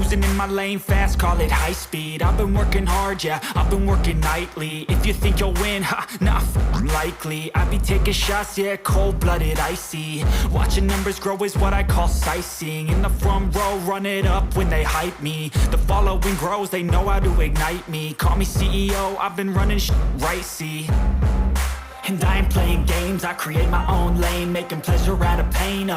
Cruising in my lane fast, call it high speed. I've been working hard, yeah, I've been working nightly. If you think you'll win, ha, nah, likely. I be taking shots, yeah, cold-blooded, icy. Watching numbers grow is what I call sightseeing. In the front row, run it up when they hype me. The following grows, they know how to ignite me. Call me CEO, I've been running right, see. And I ain't playing games, I create my own lane, making pleasure out of pain,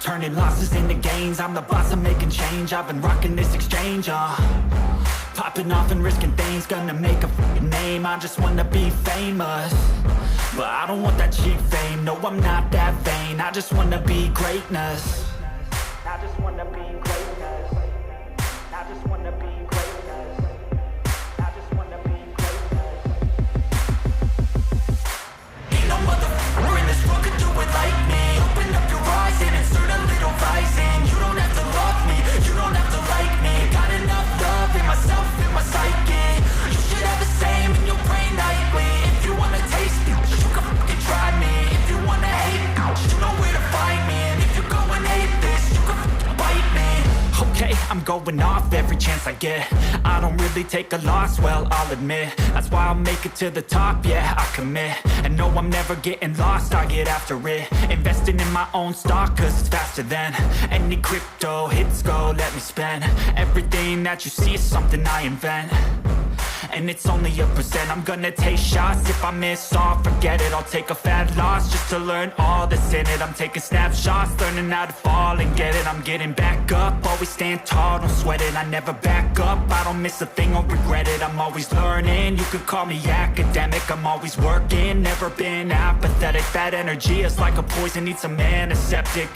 turning losses into gains, I'm the boss, I'm making change. I've been rocking this exchange, popping off and risking things, gonna make a name. I just wanna be famous, but I don't want that cheap fame. No, I'm not that vain, I just wanna be greatness. I just wanna be greatness. I just wanna be greatness. I just wanna be greatness. Ain't no motherfucker in this world could do it like me. Open up your eyes and insert a little rising. You don't have to love me, you don't have to like me. Got enough love in myself, in my psyche. You should have the same in your brain nightly. If you wanna taste it, you can fucking try me. If you wanna hate, you know where to find me. And if you go and hate this, you can fucking bite me. Okay, I'm going off every chance I get. I don't really take a loss, well, I'll admit. That's why I'll make it to the top, yeah, I commit. And no, I'm never getting lost, I get after it. Investing in my own stock, cause it's faster than any crypto hits go, let me spend. Everything that you see is something I invent, and it's only a percent. I'm gonna take shots, if I miss all, forget it. I'll take a fat loss just to learn all that's in it. I'm taking snapshots, learning how to fall and get it. I'm getting back up, always stand tall, don't sweat it. I never back up, I don't miss a thing or regret it. I'm always learning, you could call me academic. I'm always working, never been apathetic. That energy is like a poison, needs a antiseptic.